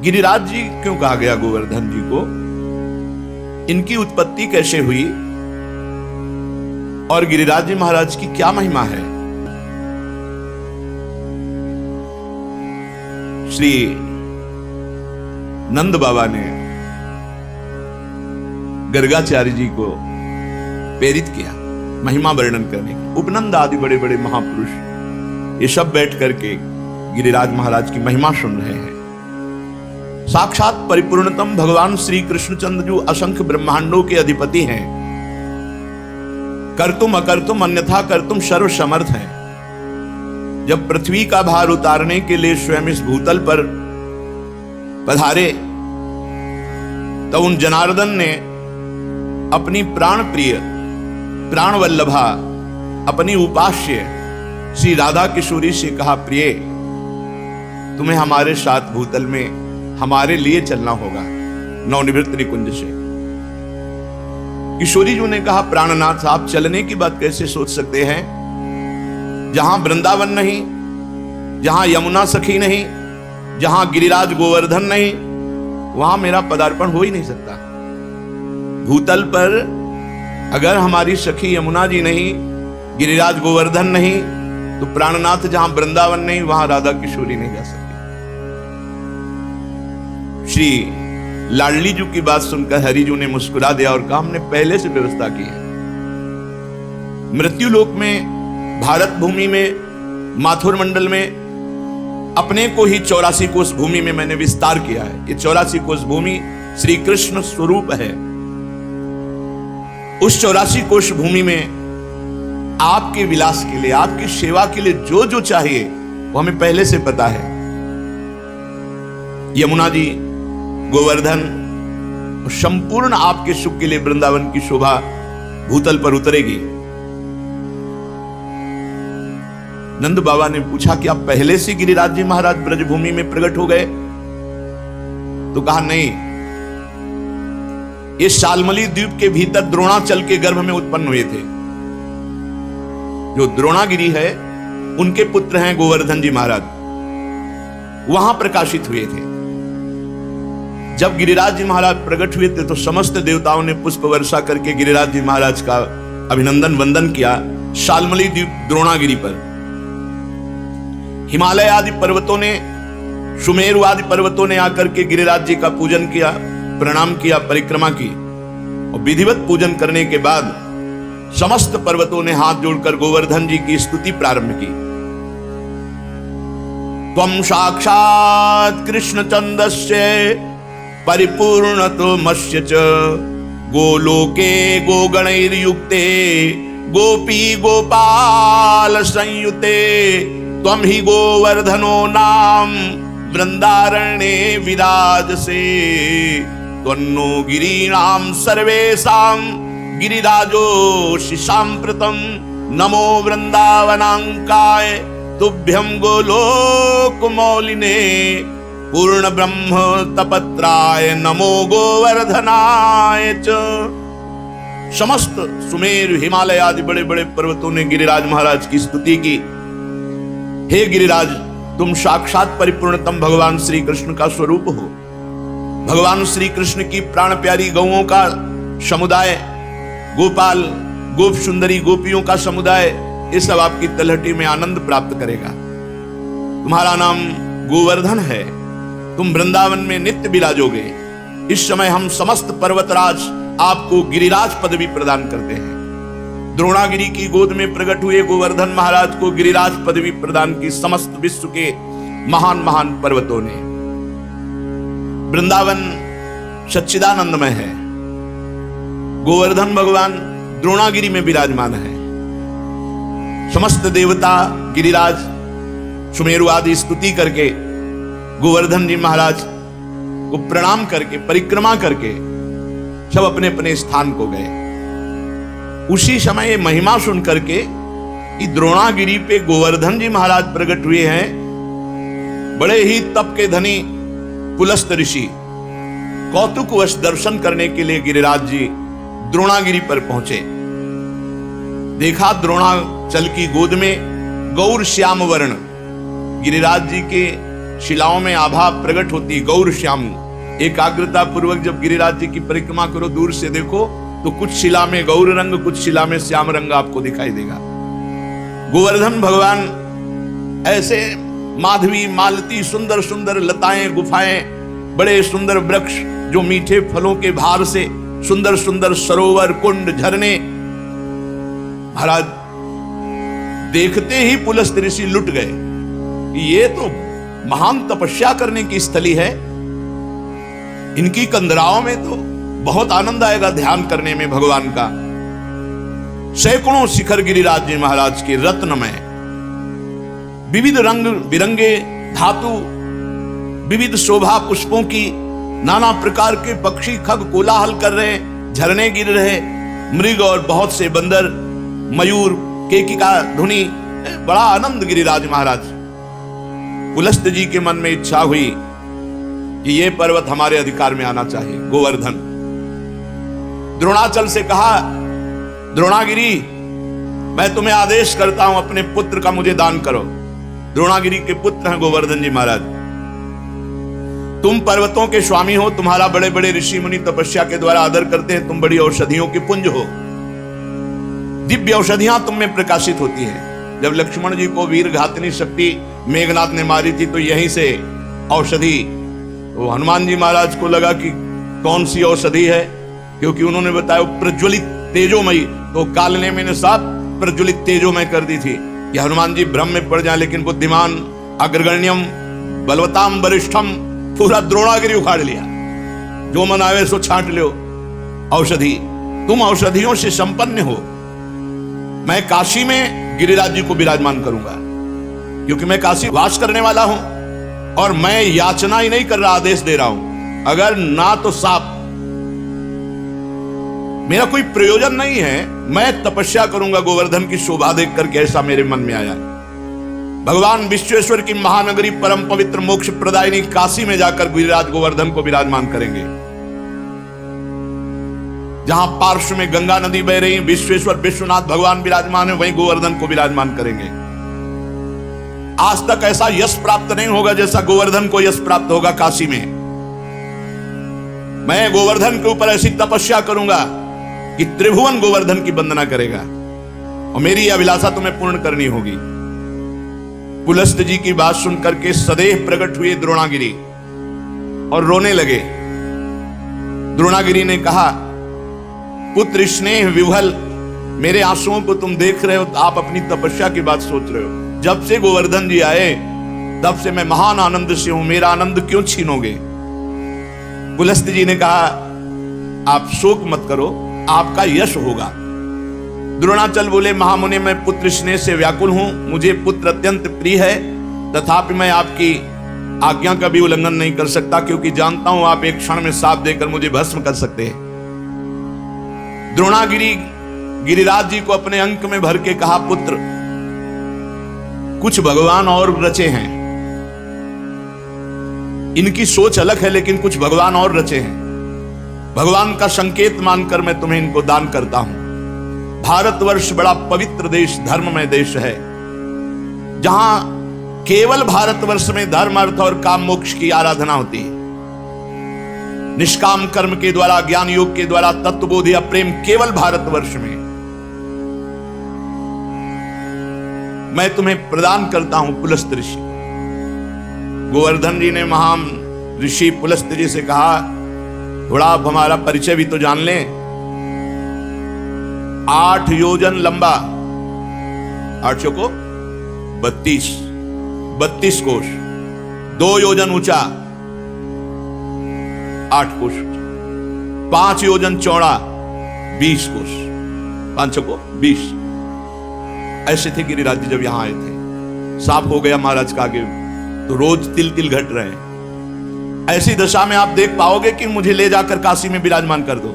गिरिराज जी क्यों कहा गया गोवर्धन जी को, इनकी उत्पत्ति कैसे हुई और गिरिराज जी महाराज की क्या महिमा है। श्री नंद बाबा ने गर्गाचार्य जी को प्रेरित किया महिमा वर्णन करने की। उपनंद आदि बड़े बड़े महापुरुष ये सब बैठ करके गिरिराज महाराज की महिमा सुन रहे हैं। साक्षात परिपूर्णतम भगवान श्री कृष्णचंद्र जो असंख्य ब्रह्मांडों के अधिपति हैं, कर्तुम अकर्तुम अन्यथा कर्तुम सर्व समर्थ हैं। जब पृथ्वी का भार उतारने के लिए स्वयं इस भूतल पर पधारे तो उन जनार्दन ने अपनी प्राण प्रिय प्राण वल्लभा अपनी उपास्य श्री राधा किशोरी से कहा, प्रिय तुम्हें हमारे साथ भूतल में हमारे लिए चलना होगा नवनिवृत्त निकुंज से। किशोरी जी ने कहा, प्राणनाथ आप चलने की बात कैसे सोच सकते हैं, जहां वृंदावन नहीं, जहां यमुना सखी नहीं, जहां गिरिराज गोवर्धन नहीं, वहां मेरा पदार्पण हो ही नहीं सकता। भूतल पर अगर हमारी सखी यमुना जी नहीं, गिरिराज गोवर्धन नहीं, तो प्राणनाथ जहां वृंदावन नहीं वहां राधा किशोरी नहीं जा सकती। श्री लाडली जी की बात सुनकर हरिजू ने मुस्कुरा दिया और कहा, हमने पहले से व्यवस्था की है। मृत्यु लोक में, भारत भूमि में, माथुर मंडल में अपने को ही 84 कोष भूमि में मैंने विस्तार किया है। ये 84 कोष भूमि श्री कृष्ण स्वरूप है। उस 84 कोष भूमि में आपके विलास के लिए, आपकी सेवा के लिए जो जो चाहिए वो हमें पहले से पता है। यमुना जी, गोवर्धन, संपूर्ण आपके सुख के लिए वृंदावन की शोभा भूतल पर उतरेगी। नंद बाबा ने पूछा कि आप पहले से गिरिराज जी महाराज ब्रजभूमि में प्रकट हो गए? तो कहा नहीं, ये शालमली द्वीप के भीतर द्रोणाचल के गर्भ में उत्पन्न हुए थे। जो द्रोणागिरी है उनके पुत्र हैं गोवर्धन जी महाराज, वहां प्रकाशित हुए थे। जब गिरिराज जी महाराज प्रकट हुए थे तो समस्त देवताओं ने पुष्प वर्षा करके गिरिराज जी महाराज का अभिनंदन वंदन किया शालमली द्वीप द्रोणागिरी पर। हिमालय आदि पर्वतों ने, सुमेरु आदि पर्वतों ने आकर के गिरिराज जी का पूजन किया, प्रणाम किया, परिक्रमा की। और विधिवत पूजन करने के बाद समस्त पर्वतों ने हाथ जोड़कर गोवर्धन जी की स्तुति प्रारंभ की। त्वं साक्षात् कृष्णचंद्रस्य परिपूर्णतो मस्य च गोलोके गोगणैर्युक्ते गोपी गोपाल संयुते त्वं हि गोवर्धनो नाम वृंदारण्ये विराजसे त्वन्नो गिरीणां सर्वेषां गिरिराजोऽसि साम्प्रतं नमो वृंदावनांकाय तुभ्यं गोलोकमौलिने पूर्ण ब्रह्म तपत्राय नमो गोवर्धनाय च। समस्त सुमेर, हिमालय आदि बड़े बड़े पर्वतों ने गिरिराज महाराज की स्तुति की। हे गिरिराज, तुम साक्षात परिपूर्णतम भगवान श्री कृष्ण का स्वरूप हो। भगवान श्री कृष्ण की प्राण प्यारी गौओं का समुदाय, गोपाल, गोप सुंदरी गोपियों का समुदाय, ये सब आपकी तलहटी में आनंद प्राप्त करेगा। तुम्हारा नाम गोवर्धन है, तुम वृंदावन में नित्य विराजोगे। इस समय हम समस्त पर्वतराज आपको गिरिराज पदवी प्रदान करते हैं। द्रोणागिरी की गोद में प्रकट हुए गोवर्धन महाराज को गिरिराज पदवी प्रदान की समस्त विश्व के महान महान पर्वतों ने। वृंदावन सच्चिदानंदमय है, गोवर्धन भगवान द्रोणागिरी में विराजमान है। समस्त देवता गिरिराज सुमेरु आदि स्तुति करके गोवर्धन जी महाराज को प्रणाम करके, परिक्रमा करके सब अपने अपने स्थान को गए। उसी समय ये महिमा सुन करके कि द्रोणागिरी पे गोवर्धन जी महाराज प्रकट हुए हैं, बड़े ही तप के धनी पुलस्त ऋषि कौतुकवश दर्शन करने के लिए गिरिराज जी द्रोणागिरी पर पहुंचे। देखा द्रोणाचल की गोद में गौर श्याम वर्ण गिरिराज जी के शिलाओं में आभा प्रकट होती, गौर श्याम। एकाग्रता पूर्वक जब गिरिराज जी की परिक्रमा करो, दूर से देखो तो कुछ शिला में गौर रंग, कुछ शिला में श्याम रंग आपको दिखाई देगा। गोवर्धन भगवान ऐसे माधवी मालती, सुंदर सुंदर लताएं, गुफाएं, बड़े सुंदर वृक्ष जो मीठे फलों के भार से, सुंदर सुंदर सरोवर, कुंड, झरने। महाराज देखते ही पुलस्त ऋषि लुट गए कि ये तो महान तपस्या करने की स्थली है, इनकी कंदराओं में तो बहुत आनंद आएगा ध्यान करने में भगवान का। सैकड़ों शिखर गिरिराज जी महाराज के रत्नमय, विविध रंग बिरंगे धातु, विविध शोभा पुष्पों की, नाना प्रकार के पक्षी खग कोलाहल कर रहे, झरने गिर रहे, मृग और बहुत से बंदर, मयूर, केकिका ध्वनि, बड़ा आनंद गिरिराज महाराज। पुलस्त जी के मन में इच्छा हुई कि ये पर्वत हमारे अधिकार में आना चाहिए। गोवर्धन द्रोणाचल से कहा, द्रोणागिरी मैं तुम्हें आदेश करता हूं, अपने पुत्र का मुझे दान करो। द्रोणागिरी के पुत्र हैं गोवर्धन जी महाराज। तुम पर्वतों के स्वामी हो, तुम्हारा बड़े बड़े ऋषि मुनि तपस्या के द्वारा आदर करते हैं, तुम बड़ी औषधियों के पुंज हो, दिव्य औषधियां तुम में प्रकाशित होती हैं। जब लक्ष्मण जी को वीर घातनी शक्ति मेघनाथ ने मारी थी तो यहीं से औषधि, तो हनुमान जी महाराज को लगा कि कौन सी औषधि है, क्योंकि उन्होंने बताया प्रज्वलित तेजोमयी, तो कालने मैंने साफ प्रज्वलित तेजोमय कर दी थी कि हनुमान जी भ्रम में पड़ जाए। लेकिन बुद्धिमान, अग्रगण्यम, बलवताम, वरिष्ठम, पूरा द्रोणागिरी उखाड़ लिया, जो मन आवे सो छांट लो औषधि। तुम औषधियों से संपन्न हो। मैं काशी में गिरिराज जी को विराजमान करूंगा, क्योंकि मैं काशी वास करने वाला हूं, और मैं याचना ही नहीं कर रहा, आदेश दे रहा हूं। अगर ना तो साफ, मेरा कोई प्रयोजन नहीं है, मैं तपस्या करूंगा गोवर्धन की शोभा देख करके, ऐसा मेरे मन में आया। भगवान विश्वेश्वर की महानगरी, परम पवित्र मोक्ष प्रदायिनी काशी में जाकर गिरिराज गोवर्धन को विराजमान करेंगे। जहां पार्श्व में गंगा नदी बह रही, विश्वेश्वर विश्वनाथ भगवान विराजमान है, वहीं गोवर्धन को विराजमान करेंगे। आज तक ऐसा यश प्राप्त नहीं होगा जैसा गोवर्धन को यश प्राप्त होगा काशी में। मैं गोवर्धन के ऊपर ऐसी तपस्या करूंगा कि त्रिभुवन गोवर्धन की वंदना करेगा, और मेरी अभिलाषा तुम्हें पूर्ण करनी होगी। पुलस्त जी की बात सुनकर के सदैव प्रकट हुए द्रोणागिरी और रोने लगे। द्रोणागिरी ने कहा, पुत्र स्नेह विह्वल, मेरे आंसुओं को तुम देख रहे हो तो आप अपनी तपस्या की बात सोच रहे हो। जब से गोवर्धन जी आए तब से मैं महान आनंद से हूं, मेरा आनंद क्यों छीनोगे? पुलस्त जी ने कहा, आप शोक मत करो, आपका यश होगा। द्रोणाचल बोले, महामुनि मैं पुत्र स्नेह से व्याकुल हूं, मुझे पुत्र अत्यंत प्रिय है, तथापि मैं आपकी आज्ञा का भी उल्लंघन नहीं कर सकता, क्योंकि जानता हूं आप एक क्षण में साप देकर मुझे भस्म कर सकते हैं। द्रोणागिरी गिरिराज जी को अपने अंक में भर के कहा, पुत्र कुछ भगवान और रचे हैं, इनकी सोच अलग है, लेकिन कुछ भगवान और रचे हैं। भगवान का संकेत मानकर मैं तुम्हें इनको दान करता हूं। भारतवर्ष बड़ा पवित्र देश, धर्ममय देश है, जहां केवल भारतवर्ष में धर्म, अर्थ और काम मोक्ष की आराधना होती है। निष्काम कर्म के द्वारा, ज्ञान योग के द्वारा तत्वबोध या प्रेम केवल भारतवर्ष में। मैं तुम्हें प्रदान करता हूं पुलस्त ऋषि। गोवर्धन जी ने महान ऋषि पुलस्त जी से कहा, थोड़ा आप हमारा परिचय भी तो जान लें। 8 योजन लंबा, 8 को 32 कोश, 2 योजन ऊंचा, 8 कोश, 5 योजन चौड़ा, 20 कोश, 5 को 20। ऐसे थे गिरिराज जी जब यहां आए थे। साफ हो गया महाराज का आगे, तो रोज तिल तिल घट रहे हैं। ऐसी दशा में आप देख पाओगे कि मुझे ले जाकर काशी में विराजमान कर दो।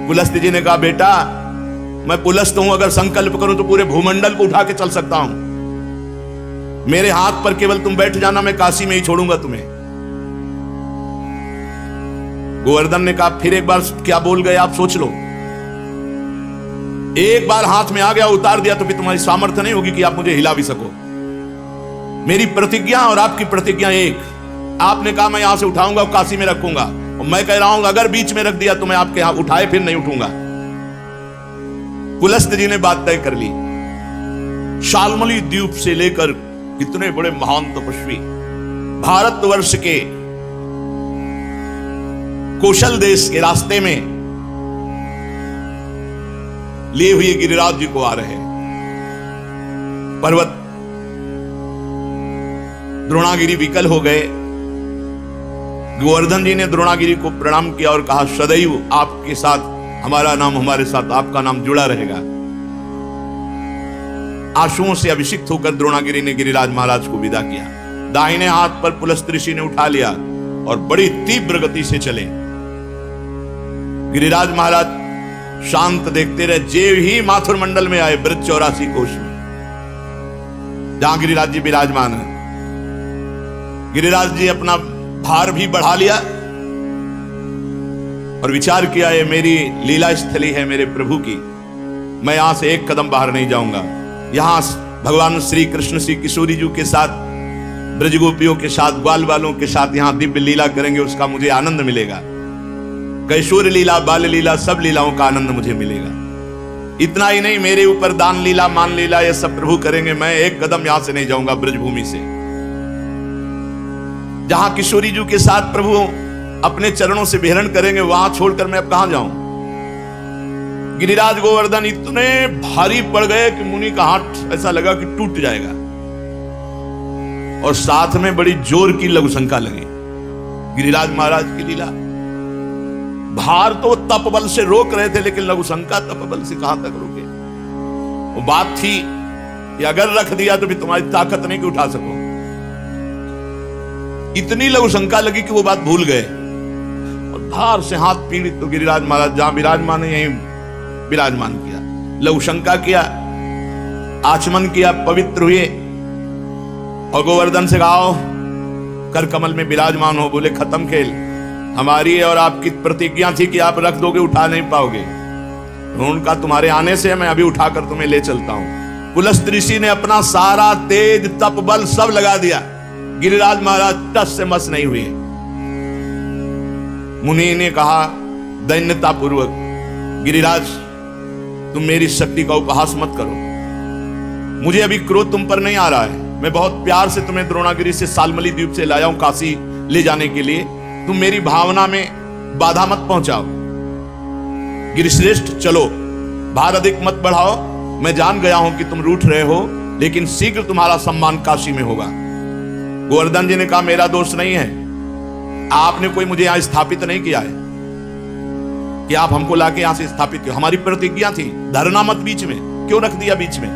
पुलस्त जी ने कहा, बेटा मैं पुलस्त हूं, अगर संकल्प करूं तो पूरे भूमंडल को उठा के चल सकता हूं। मेरे हाथ पर केवल तुम बैठ जाना, मैं काशी में ही छोड़ूंगा तुम्हें। गोवर्धन ने कहा, फिर एक बार क्या बोल गए आप, सोच लो। एक बार हाथ में आ गया, उतार दिया तो फिर तुम्हारी सामर्थ्य नहीं होगी कि आप मुझे हिला भी सको। मेरी प्रतिज्ञा और आपकी प्रतिज्ञा एक। आपने कहा मैं यहां से उठाऊंगा और काशी में रखूंगा, और मैं कह रहा हूं अगर बीच में रख दिया तो मैं आपके यहां उठाए फिर नहीं उठूंगा। पुलस्त जी ने बात तय कर ली। शाल्मली द्वीप से लेकर कितने बड़े महान तपस्वी भारतवर्ष के कौशल देश के रास्ते में लिए हुए गिरिराज जी को आ रहे हैं। पर्वत द्रोणागिरी विकल हो गए। गोवर्धन जी ने द्रोणागिरी को प्रणाम किया और कहा सदैव आपके साथ हमारा नाम, हमारे साथ आपका नाम जुड़ा रहेगा। आंसुओं से अभिषिक्त होकर द्रोणागिरी ने गिरिराज महाराज को विदा किया। दाहिने हाथ पर पुलस्त ऋषि ने उठा लिया और बड़ी तीव्र गति से चले। गिरिराज महाराज शांत देखते रहे। जेव ही माथुर मंडल में आए, ब्रज 84 कोश में, जहां गिरिराज जी विराजमान है, गिरिराज जी अपना भार भी बढ़ा लिया और विचार किया ये मेरी लीला स्थली है मेरे प्रभु की, मैं यहां से एक कदम बाहर नहीं जाऊंगा। यहां भगवान श्री कृष्ण श्री किशोरी जी के साथ, ब्रजगोपियों के साथ, ग्वाल बालों के साथ यहां दिव्य लीला करेंगे, उसका मुझे आनंद मिलेगा। कैशोर लीला, बाल लीला, सब लीलाओं का आनंद मुझे मिलेगा। इतना ही नहीं, मेरे ऊपर दान लीला, मान लीला, ये सब प्रभु करेंगे। मैं एक कदम यहां से नहीं जाऊंगा ब्रजभूमि से। जहां किशोरी जी के साथ प्रभु अपने चरणों से विहरण करेंगे, वहां छोड़कर मैं अब कहां जाऊं। गिरिराज गोवर्धन इतने भारी पड़ गए कि मुनि का हाथ ऐसा लगा कि टूट जाएगा, और साथ में बड़ी जोर की लघुशंका लगी। गिरिराज महाराज की लीला, भार तो तप बल से रोक रहे थे, लेकिन लघुशंका तप बल से कहां तक रोके। वो बात थी कि अगर रख दिया तो भी तुम्हारी ताकत नहीं कि उठा सको। इतनी लघुशंका लगी कि वो बात भूल गए और भार से हाथ पीड़ित। तो गिरिराज महाराज जहां विराजमान है यहीं विराजमान किया, लघुशंका किया, आचमन किया, पवित्र हुए और गोवर्धन से गाओ कर कमल में विराजमान हो। बोले खत्म खेल, हमारी और आपकी प्रतिज्ञा थी कि आप रख दोगे, उठा नहीं पाओगे। उनका तुम्हारे आने से मैं अभी उठाकर तुम्हें ले चलता हूं। पुलस्त ऋषि ने अपना सारा तेज तप बल सब लगा दिया। गिरिराज महाराज टस से मस नहीं हुए। मुनि ने कहा दैन्यता पूर्वक, गिरिराज तुम मेरी शक्ति का उपहास मत करो, मुझे अभी क्रोध तुम पर नहीं आ रहा है। मैं बहुत प्यार से तुम्हें द्रोणागिरी से सालमली द्वीप से लाया हूं काशी ले जाने के लिए। तुम मेरी भावना में बाधा मत पहुंचाओ। गिरिश्रेष्ठ चलो, भार अधिक मत बढ़ाओ। मैं जान गया हूं कि तुम रूठ रहे हो, लेकिन शीघ्र तुम्हारा सम्मान काशी में होगा। गोवर्धन जी ने कहा मेरा दोष नहीं है, आपने कोई मुझे यहां स्थापित नहीं किया है कि आप हमको लाके यहां से स्थापित किया। हमारी प्रतिज्ञा थी, धरना मत बीच में, क्यों रख दिया बीच में?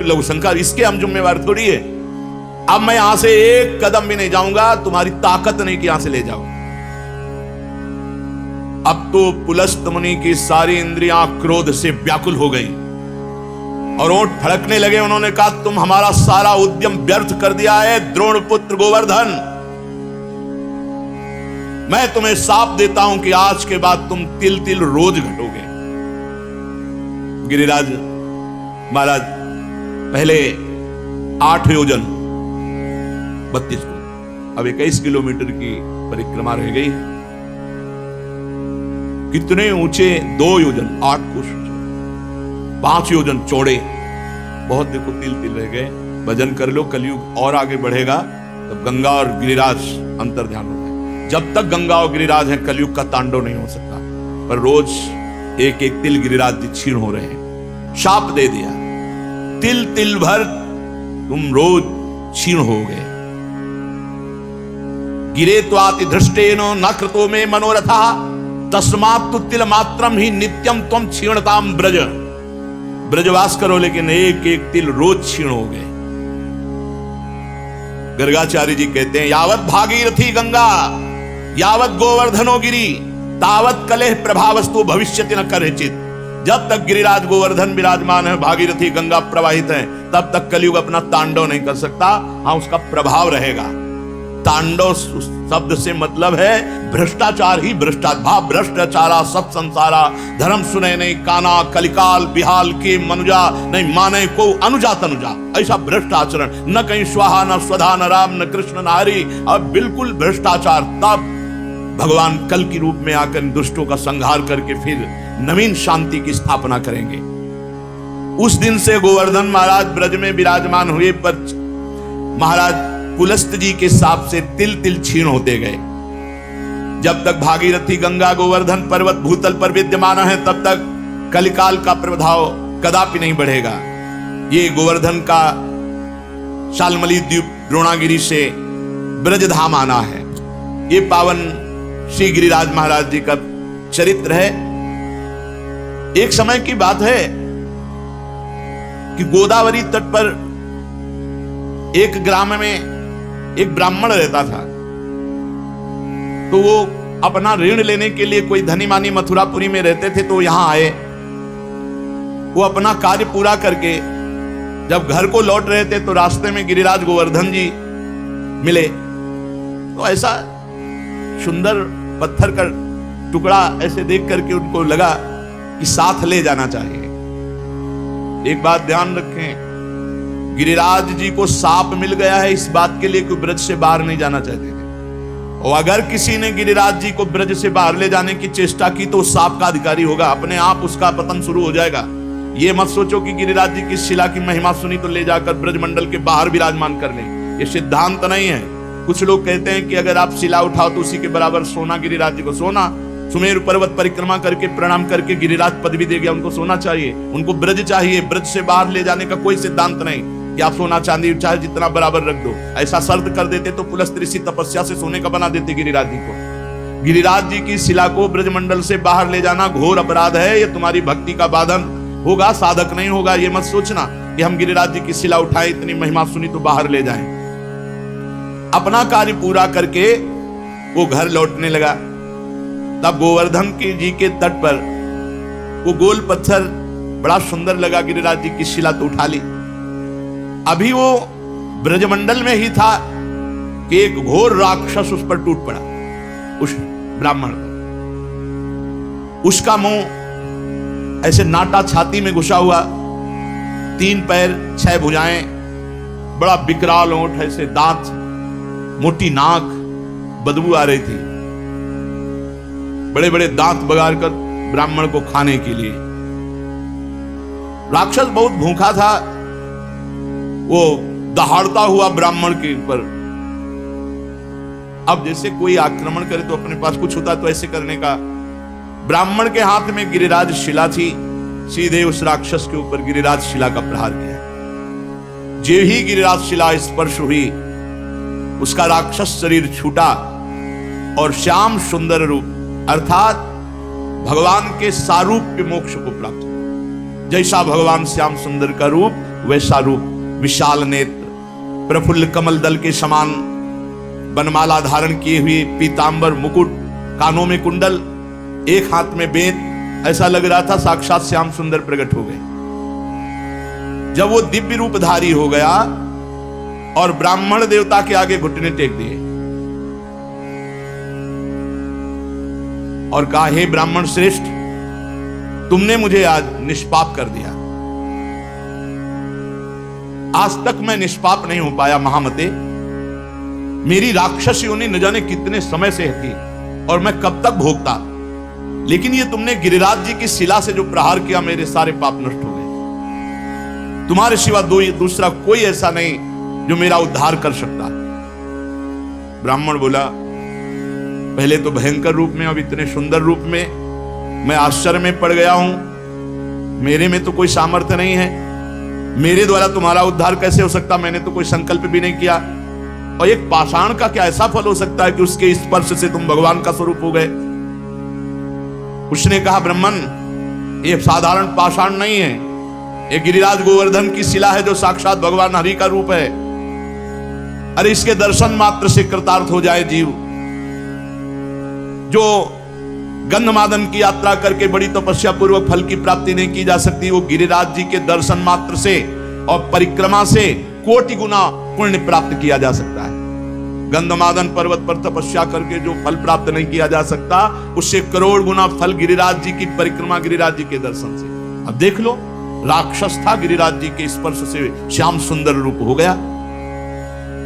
लघुशंका, इसके हम जिम्मेवार थोड़ी है। अब मैं यहां से एक कदम भी नहीं जाऊंगा, तुम्हारी ताकत नहीं कि यहां से ले जाओ। अब तो पुलस्त मुनि की सारी इंद्रियां क्रोध से व्याकुल हो गई और ओंठ फड़कने लगे। उन्होंने कहा तुम हमारा सारा उद्यम व्यर्थ कर दिया है द्रोण पुत्र गोवर्धन। मैं तुम्हें शाप देता हूं कि आज के बाद तुम तिल तिल रोज घटोगे। गिरिराज महाराज पहले 8 योजन 32 को, अब 21 किलोमीटर की परिक्रमा रह गई। कितने ऊंचे 2 योजन 8 कोश, 5 योजन चौड़े, बहुत देखो तिल तिल रह गए। भजन कर लो, कलयुग और आगे बढ़ेगा तब गंगा और गिरिराज अंतर ध्यान होता है। जब तक गंगा और गिरिराज है कलयुग का तांडव नहीं हो सकता। पर रोज एक एक तिल गिरिराज जी क्षीण हो रहे हैं। शाप दे दिया, तिल तिल भर तुम रोज क्षीण हो गए। गिरे त्वाति धृष्टेनो न कृतो में मनोरथा तस्मात् तु तिल मात्रम ही नित्यम त्वम क्षीणताम ब्रज। ब्रजवास करो, लेकिन एक एक तिल रोज क्षीण हो गए। गर्गाचार्य जी कहते हैं यावत भागीरथी गंगा यावत गोवर्धनो गिरी तावत कलेह प्रभावस्तु भविष्यति न करचित। जब तक गिरिराज गोवर्धन विराजमान है, भागीरथी गंगा प्रवाहित है, तब तक कलयुग अपना तांडव नहीं कर सकता। हाँ, उसका प्रभाव रहेगा। तांडव शब्द से मतलब है भ्रष्टाचार ही भ्रष्टाचार। भ्रष्टाचारा सब संसारा, धर्म सुने नहीं काना, कलिकाल बिहाल के मनुजा, नहीं माने को अनुजा तनुजा। ऐसा भ्रष्ट आचरण, न कहीं स्वाहा न स्वधा न राम न कृष्ण न हरि, अब बिल्कुल भ्रष्टाचार। तब भगवान कल की रूप में आकर दुष्टों का संहार करके फिर नवीन शांति की स्थापना करेंगे। उस दिन से गोवर्धन महाराज ब्रज में विराजमान हुए, पर महाराज पुलस्त जी के साप से तिल तिल क्षीण होते गए। जब तक भागीरथी गंगा गोवर्धन पर्वत भूतल पर विद्यमान है, तब तक कलिकाल का प्रभाव कदापि नहीं बढ़ेगा। ये गोवर्धन का शालमली द्वीप द्रोणागिरी से ब्रजधाम आना है। ये पावन श्री गिरिराज महाराज जी का चरित्र है। एक समय की बात है कि गोदावरी तट पर एक ग्राम में एक ब्राह्मण रहता था। तो वो अपना ऋण लेने के लिए, कोई धनी मानी मथुरापुरी में रहते थे, तो यहां आए। वो अपना कार्य पूरा करके जब घर को लौट रहे थे, तो रास्ते में गिरिराज गोवर्धन जी मिले। तो ऐसा सुंदर पत्थर का टुकड़ा ऐसे देख करके उनको लगा कि साथ ले जाना चाहिए। एक बात ध्यान रखें, गिरिराज जी को साप मिल गया है इस बात के लिए कि ब्रज से बाहर नहीं जाना चाहते थे। और अगर किसी ने गिरिराज जी को ब्रज से बाहर ले जाने की चेष्टा की, तो उस साप का अधिकारी होगा, अपने आप उसका पतन शुरू हो जाएगा। ये मत सोचो कि गिरिराज जी की शिला की महिमा सुनी तो ले जाकर ब्रज मंडल के बाहर विराजमान कर ले। ये सिद्धांत नहीं है। कुछ लोग कहते हैं कि अगर आप शिला उठाओ तो उसी के बराबर सोना गिरिराज जी को, सोना सुमेरु पर्वत परिक्रमा करके प्रणाम करके गिरिराज पदवी दे गया, उनको सोना चाहिए, उनको ब्रज चाहिए। ब्रज से बाहर ले जाने का कोई सिद्धांत नहीं कि आप सोना चांदी चाहे जितना बराबर रख दो। ऐसा शर्त कर देते तो पुलस्त ऋषि तपस्या से सोने का बना देते गिरिराज जी को। गिरिराज जी की शिला को ब्रजमंडल से बाहर ले जाना घोर अपराध है। ये तुम्हारी भक्ति का बाधन होगा, साधक नहीं होगा। ये मत सोचना कि हम गिरिराज जी की शिला उठाए, इतनी महिमा सुनी तो बाहर ले जाएं। अपना कार्य पूरा करके वो घर लौटने लगा। तब गोवर्धन की जी के तट पर वो गोल पत्थर बड़ा सुंदर लगा, गिरिराज जी की शिला तो उठा ली। अभी वो ब्रजमंडल में ही था कि एक घोर राक्षस उस पर टूट पड़ा, उस ब्राह्मण पर। उसका मुंह ऐसे नाटा छाती में घुसा हुआ, 3 पैर 6 भुजाएं, बड़ा विकराल ओंठ, ऐसे दांत, मोटी नाक, बदबू आ रही थी। बड़े बड़े दांत बगाड़ कर ब्राह्मण को खाने के लिए। राक्षस बहुत भूखा था। वो दहाड़ता हुआ ब्राह्मण के ऊपर। अब जैसे कोई आक्रमण करे तो अपने पास कुछ होता तो ऐसे करने का। ब्राह्मण के हाथ में गिरिराज शिला थी, सीधे उस राक्षस के ऊपर गिरिराज शिला का प्रहार किया। जो ही गिरिराज शिला स्पर्श हुई, उसका राक्षस शरीर छूटा और श्याम सुंदर रूप अर्थात भगवान के सारूप्य मोक्ष को प्राप्त हुआ। जैसा भगवान श्याम सुंदर का रूप, वैसा रूप, विशाल नेत्र, प्रफुल्ल कमल दल के समान बनमाला धारण किए हुए, पीतांबर मुकुट, कानों में कुंडल, एक हाथ में बेत, ऐसा लग रहा था साक्षात श्याम सुंदर प्रकट हो गए। जब वो दिव्य रूपधारी हो गया और ब्राह्मण देवता के आगे घुटने टेक दिए और कहा, हे ब्राह्मण श्रेष्ठ, तुमने मुझे आज निष्पाप कर दिया। आज तक मैं निष्पाप नहीं हो पाया महामते। मेरी राक्षस योनि न जाने कितने समय से थी और मैं कब तक भोगता, लेकिन ये तुमने गिरिराज जी की शिला से जो प्रहार किया, मेरे सारे पाप नष्ट हो गए। तुम्हारे सिवा दूसरा कोई ऐसा नहीं जो मेरा उद्धार कर सकता। ब्राह्मण बोला, पहले तो भयंकर रूप में, अब इतने सुंदर रूप में मैं आश्चर्य में पड़ गया हूं। मेरे में तो कोई सामर्थ्य नहीं है, मेरे द्वारा तुम्हारा उद्धार कैसे हो सकता? मैंने तो कोई संकल्प भी नहीं किया। और एक पाषाण का क्या ऐसा फल हो सकता है कि उसके स्पर्श से तुम भगवान का स्वरूप हो गए? उसने कहा, ब्राह्मण, ये साधारण पाषाण नहीं है, ये गिरिराज गोवर्धन की शिला है जो साक्षात भगवान हरि का रूप है। अरे इसके दर्शन मात्र से कृतार्थ हो जाए जीव। जो गंधमादन की यात्रा करके बड़ी तपस्या पूर्वक फल की प्राप्ति नहीं की जा सकती, वो गिरिराज जी के दर्शन मात्र से और परिक्रमा से कोटि गुना पुण्य प्राप्त किया जा सकता है। गंधमादन पर्वत पर तपस्या करके जो फल प्राप्त नहीं किया जा सकता, उससे करोड़ गुना फल गिरिराज जी की परिक्रमा, गिरिराज जी के दर्शन से। अब देख लो, राक्षस था, गिरिराज जी के स्पर्श से श्याम सुंदर रूप हो गया।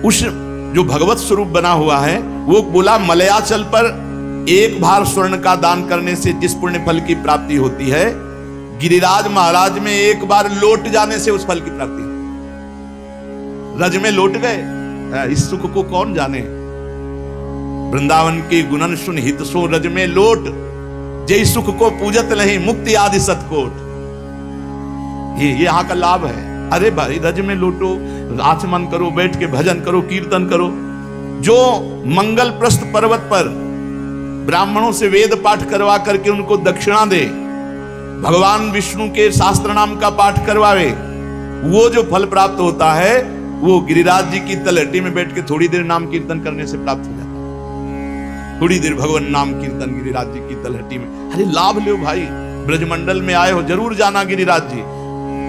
उस जो भगवत स्वरूप बना हुआ है, वो बोला मलयाचल पर एक भार स्वर्ण का दान करने से जिस पुण्य फल की प्राप्ति होती है, गिरिराज महाराज में एक बार लौट जाने से उस फल की प्राप्ति। रज में लौट गए, इस सुख को कौन जाने। वृंदावन के गुणन सुन हित सो रज में लोट, जय सुख को पूजत नहीं मुक्ति आदि सतकोट। ये यहाँ का लाभ है। अरे भाई रज में लौटो, आचमन करो, बैठ के भजन करो, कीर्तन करो। जो मंगल प्रस्थ पर्वत पर ब्राह्मणों से वेद पाठ करवा करके उनको दक्षिणा दे, भगवान विष्णु के शास्त्र नाम का पाठ करवावे, वो जो फल प्राप्त होता है वो गिरिराज जी की तलहटी में बैठ के थोड़ी देर नाम कीर्तन करने से प्राप्त हो जाता है। थोड़ी देर भगवान नाम कीर्तन गिरिराज जी की तलहटी में। अरे लाभ लो भाई, ब्रजमंडल में आए हो जरूर जाना गिरिराज जी।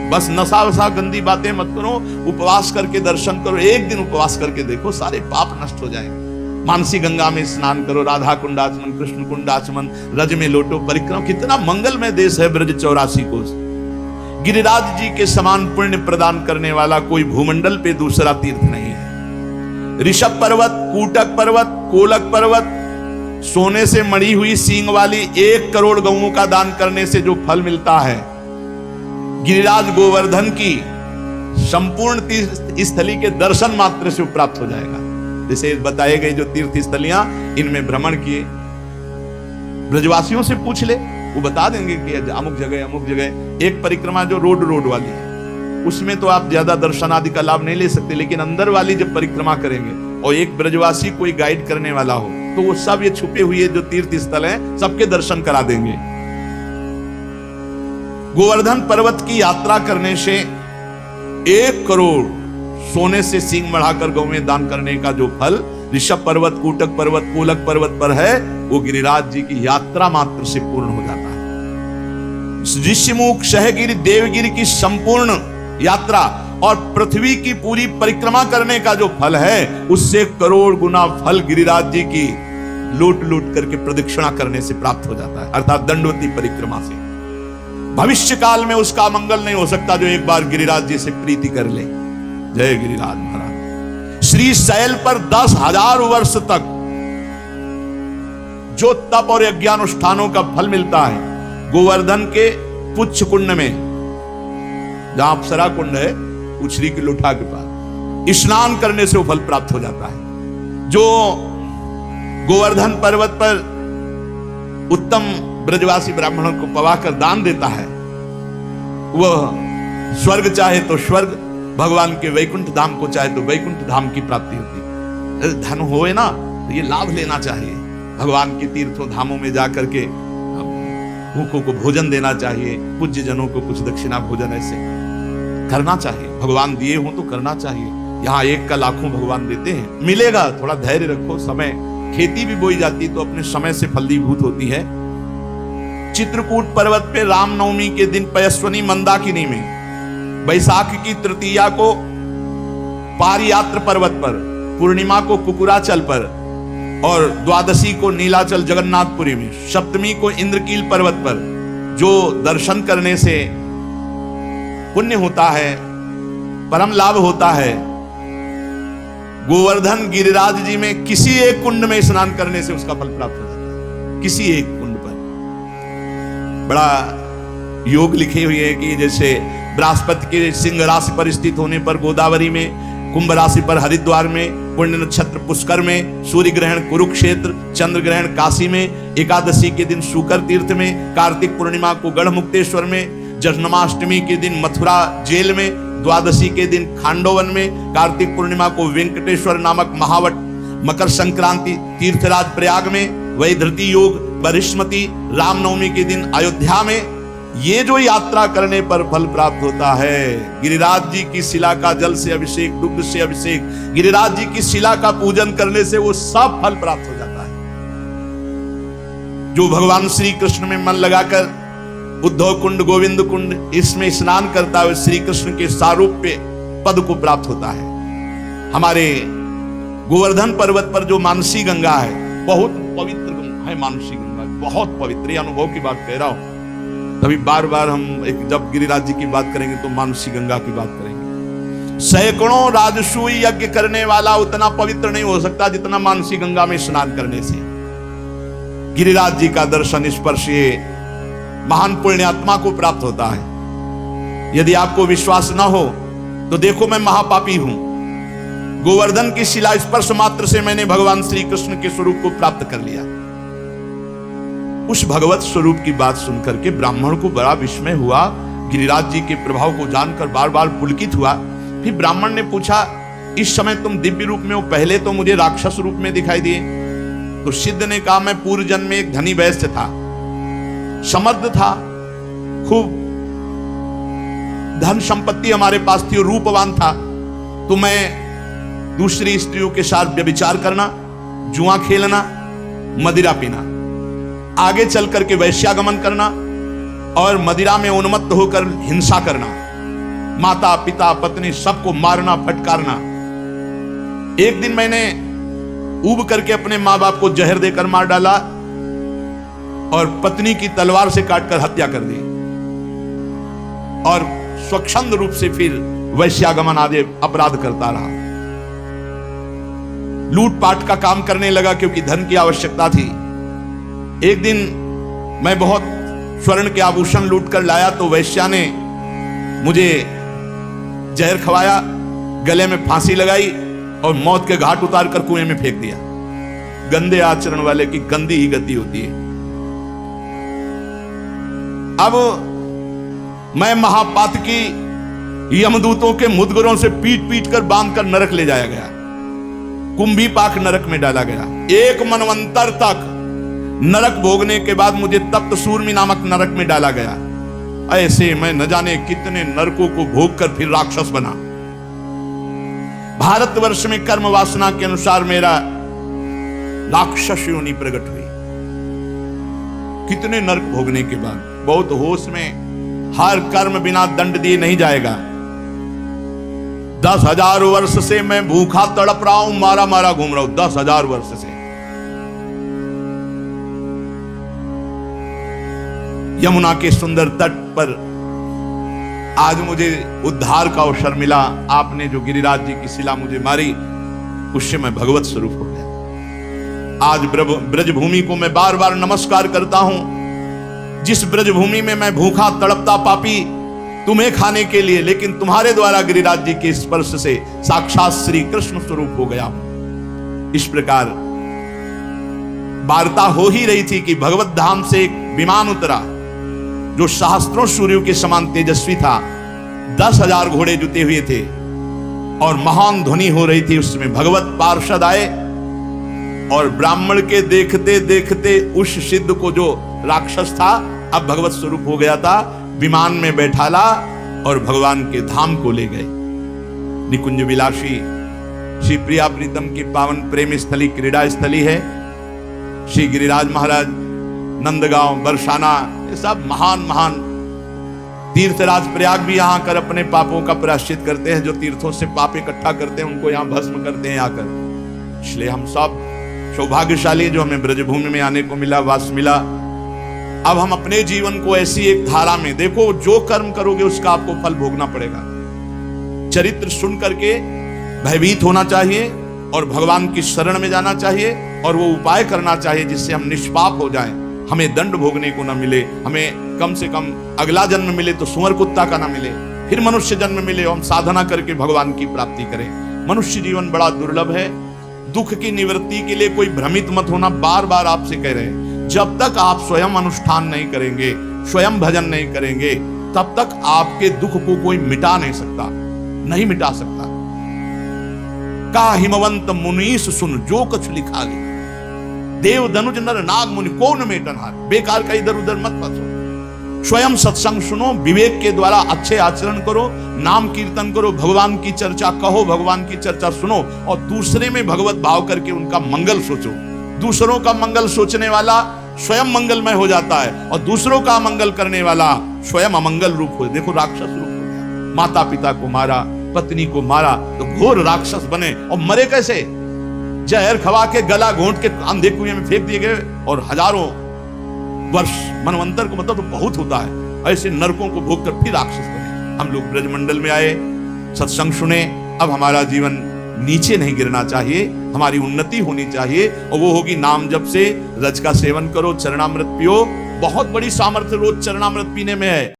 बस नशा वसा गंदी बातें मत करो, उपवास करके दर्शन करो। एक दिन उपवास करके देखो, सारे पाप नष्ट हो जाएंगे। मानसी गंगा में स्नान करो, राधा कुंडाचमन, कृष्ण कुंडाचमन, रज में लोटो परिक्रमा। कितना मंगलमय देश है ब्रज 84 कोस। गिरिराज जी के समान पुण्य प्रदान करने वाला कोई भूमंडल पे दूसरा तीर्थ नहीं है। ऋषभ पर्वत, कूटक पर्वत, कोलक पर्वत, सोने से मढ़ी हुई सींग वाली 1 करोड़ गऊओं का दान करने से जो फल मिलता है, गिरिराज गोवर्धन की संपूर्ण तीर्थ स्थली के दर्शन मात्र से प्राप्त हो जाएगा। जैसे बताए गए जो तीर्थ स्थलियां, इनमें भ्रमण किए, ब्रजवासियों से पूछ ले, वो बता देंगे कि अमुक जगह। एक परिक्रमा जो रोड वाली है, उसमें तो आप ज्यादा दर्शन आदि का लाभ नहीं ले सकते, लेकिन अंदर वाली जब परिक्रमा करेंगे और एक ब्रजवासी कोई गाइड करने वाला हो, तो वो सब ये छुपे हुए जो तीर्थ स्थल हैं सबके दर्शन करा देंगे। गोवर्धन पर्वत की यात्रा करने से 1 करोड़ सोने से सींग बढ़ाकर गौ में दान करने का जो फल ऋषभ पर्वत, कूटक पर्वत, कोलक पर्वत पर है, वो गिरिराज जी की यात्रा मात्र से पूर्ण हो जाता है। ऋषिमुख, सहगिरि, देवगिरि की संपूर्ण यात्रा और पृथ्वी की पूरी परिक्रमा करने का जो फल है, उससे करोड़ गुना फल गिरिराज जी की लूट करके प्रदक्षिणा करने से प्राप्त हो जाता है, अर्थात दंडवती परिक्रमा से। भविष्य काल में उसका मंगल नहीं हो सकता जो एक बार गिरिराज जी से प्रीति कर ले। जय गिरिराज महाराज। श्री शैल पर 10,000 वर्ष तक जो तप और यज्ञानुष्ठानों का फल मिलता है, गोवर्धन के पुच्छ कुंड में, जहां अप्सरा कुंड है, उछरी की लोठा के पास स्नान करने से वो फल प्राप्त हो जाता है। जो गोवर्धन पर्वत पर उत्तम ब्रजवासी ब्राह्मणों को पवाकर दान देता है, वह स्वर्ग चाहे तो स्वर्ग, भगवान के वैकुंठ धाम को चाहे तो वैकुंठ धाम की प्राप्ति होती है। धन होए ना तो ये लाभ लेना चाहिए। भगवान के तीर्थों धामों में जाकर के भूखों को भोजन देना चाहिए, पूज्य जनों को कुछ दक्षिणा भोजन ऐसे करना चाहिए। भगवान दिए हो तो करना चाहिए। यहाँ 1 का लाखों भगवान देते हैं, मिलेगा। थोड़ा धैर्य रखो। समय, खेती भी बोई जाती तो अपने समय से फलीभूत होती है। चित्रकूट पर्वत पे रामनवमी के दिन पयस्वनी मंदाकिनी में, वैशाख की तृतीया को पारियात्र पर्वत पर, पूर्णिमा को कुकुराचल पर और द्वादशी को नीलाचल जगन्नाथपुरी में, सप्तमी को इंद्रकील पर्वत पर जो दर्शन करने से पुण्य होता है, परम लाभ होता है, गोवर्धन गिरिराज जी में किसी एक कुंड में स्नान करने से उसका फल प्राप्त हो जाता है। किसी एक कुंड पर बड़ा योग लिखे हुए हैं कि जैसे बृहस्पति के सिंह राशि पर स्थित होने पर गोदावरी में, कुंभ राशि पर हरिद्वार में, पुण्य नक्षत्र पुष्कर में, सूर्य ग्रहण कुरुक्षेत्र, चंद्र ग्रहण काशी में, एकादशी के दिन शुकर तीर्थ में, कार्तिक पूर्णिमा को गढ़मुक्तेश्वर में, जन्माष्टमी के दिन मथुरा जेल में, द्वादशी के दिन खांडोवन में, कार्तिक पूर्णिमा को वेंकटेश्वर नामक महावट, मकर संक्रांति तीर्थराज प्रयाग में, वैधृति योग बरिष्मती, रामनवमी के दिन अयोध्या में। ये जो यात्रा करने पर फल प्राप्त होता है, गिरिराज जी की शिला का जल से अभिषेक, दुग्ध से अभिषेक, गिरिराज जी की शिला का पूजन करने से वो सब फल प्राप्त हो जाता है। जो भगवान श्री कृष्ण में मन लगाकर उद्धव कुंड, गोविंद कुंड, इसमें स्नान करता है, श्री कृष्ण के सारूप्य पद को प्राप्त होता है। हमारे गोवर्धन पर्वत पर जो मानसी गंगा है, बहुत पवित्र है मानसी गंगा, बहुत पवित्र। ये अनुभव की बात कह रहा हूं। तभी बार बार हम जब गिरिराज जी की बात करेंगे तो मानसी गंगा की बात करेंगे। सैकड़ों राजसूय यज्ञ करने वाला उतना पवित्र नहीं हो सकता जितना मानसी गंगा में स्नान करने से। गिरिराज जी का दर्शन स्पर्श ये महान पुण्यात्मा को प्राप्त होता है। यदि आपको विश्वास ना हो तो देखो, मैं महापापी हूं। गोवर्धन की शिला स्पर्श मात्र से मैंने भगवान श्री कृष्ण के स्वरूप को प्राप्त कर लिया। उस भगवत स्वरूप की बात सुनकर के ब्राह्मण को बड़ा विस्मय हुआ, गिरिराज जी के प्रभाव को जानकर बार बार पुलकित हुआ। फिर ब्राह्मण ने पूछा, इस समय तुम दिव्य रूप में हो, पहले तो मुझे राक्षस रूप में दिखाई दिए। तो सिद्ध ने कहा, मैं पूर्व जन्म में एक धनी वैश्य था, समर्थ था, खूब धन संपत्ति हमारे पास थी और रूपवान था। तो मैं दूसरी स्त्रियों के साथ व्यभिचार करना, जुआ खेलना, मदिरा पीना, आगे चल करके वैश्यागमन करना और मदिरा में उन्मत्त होकर हिंसा करना, माता पिता पत्नी सबको मारना फटकारना। एक दिन मैंने ऊब करके अपने मां बाप को जहर देकर मार डाला और पत्नी की तलवार से काटकर हत्या कर दी और स्वच्छंद रूप से फिर वैश्यागमन आदि अपराध करता रहा। लूटपाट का काम करने लगा क्योंकि धन की आवश्यकता थी। एक दिन मैं बहुत स्वर्ण के आभूषण लूट कर लाया तो वैश्या ने मुझे जहर खवाया, गले में फांसी लगाई और मौत के घाट उतार कर कुएं में फेंक दिया। गंदे आचरण वाले की गंदी ही गति होती है। अब मैं महापातकी यमदूतों के मुदगरों से पीट पीट कर बांध कर नरक ले जाया गया, कुंभी पाक नरक में डाला गया। एक मनवंतर तक नरक भोगने के बाद मुझे तप्त सूर्मी नामक नरक में डाला गया। ऐसे मैं न जाने कितने नरकों को भोग कर फिर राक्षस बना। भारतवर्ष में कर्म वासना के अनुसार मेरा राक्षस योनि प्रकट हुई। कितने नरक भोगने के बाद, बहुत होश में, हर कर्म बिना दंड दिए नहीं जाएगा। 10,000 वर्ष से मैं भूखा तड़प रहा हूं, मारा मारा घूम रहा हूं 10,000 वर्ष से। यमुना के सुंदर तट पर आज मुझे उद्धार का अवसर मिला। आपने जो गिरिराज जी की शिला मुझे मारी, उससे मैं भगवत स्वरूप हो गया। आज ब्रजभूमि को मैं बार बार नमस्कार करता हूं। जिस ब्रजभूमि में मैं भूखा तड़पता पापी तुम्हें खाने के लिए, लेकिन तुम्हारे द्वारा गिरिराज जी के स्पर्श से साक्षात श्री कृष्ण स्वरूप हो गया। इस प्रकार वार्ता हो ही रही थी कि भगवत धाम से एक विमान उतरा जो सहस्त्रों सूर्यों के समान तेजस्वी था। 10,000 घोड़े जुते हुए थे और महान ध्वनि हो रही थी। उसमें भगवत पार्षद आए और ब्राह्मण के देखते देखते उस सिद्ध को, जो राक्षस था, अब भगवत स्वरूप हो गया था, विमान में बैठाला और भगवान के धाम को ले गए। निकुंज विलासी श्री प्रिया प्रीतम की पावन प्रेम स्थली, क्रीड़ा स्थली है। श्री गिरिराज महाराज, नंदगांव, बरसाना, ये सब महान महान तीर्थराज। प्रयाग भी यहाँ आकर अपने पापों का प्रायश्चित करते हैं। जो तीर्थों से पाप इकट्ठा करते हैं उनको यहाँ भस्म करते हैं आकर। इसलिए हम सब सौभाग्यशाली जो हमें ब्रजभूमि में आने को मिला, वास मिला। अब हम अपने जीवन को ऐसी एक धारा में देखो, जो कर्म करोगे उसका आपको फल भोगना पड़ेगा। चरित्र सुन करके भयभीत होना चाहिए और भगवान की शरण में जाना चाहिए और वो उपाय करना चाहिए जिससे हम निष्पाप हो जाएं, हमें दंड भोगने को ना मिले, हमें कम से कम अगला जन्म मिले तो सुअर कुत्ता का ना मिले, फिर मनुष्य जन्म मिले, हम साधना करके भगवान की प्राप्ति करें। मनुष्य जीवन बड़ा दुर्लभ है। दुख की निवृत्ति के लिए कोई भ्रमित मत होना, बार बार आपसे कह रहे हैं। जब तक आप स्वयं अनुष्ठान नहीं करेंगे, स्वयं भजन नहीं करेंगे, तब तक आपके दुख को कोई मिटा नहीं सकता, नहीं मिटा सकता। का हिमवंत मुनीस सुन जो कुछ लिखा लिखा, देव धनुज नर नाग मुनि को न मेटनहार। बेकार का इधर उधर मत फंसो, स्वयं सत्संग सुनो, विवेक के द्वारा अच्छे आचरण करो, नाम कीर्तन करो, भगवान की चर्चा कहो, भगवान की चर्चा सुनो और दूसरे में भगवत भाव करके उनका मंगल सोचो। दूसरों का मंगल सोचने वाला स्वयं मंगलमय हो जाता है और दूसरों का मंगल करने वाला स्वयं अमंगल रूप हो। देखो राक्षस रूप हो गया, माता पिता को मारा, पत्नी को मारा तो घोर राक्षस बने। और मरे कैसे? जहर खवा के गला घोंट के अंधे कुएं में फेंक दिए गए और हजारों वर्ष मनवंतर को मतलब तो बहुत होता है, ऐसे नरकों को भोग कर फिर राक्षस बने। हम लोग ब्रजमंडल में आए, सत्संग सुने, अब हमारा जीवन नीचे नहीं गिरना चाहिए, हमारी उन्नति होनी चाहिए और वो होगी नाम जप से। रज का सेवन करो, चरणामृत पियो, बहुत बड़ी सामर्थ्य रोज चरणामृत पीने में है।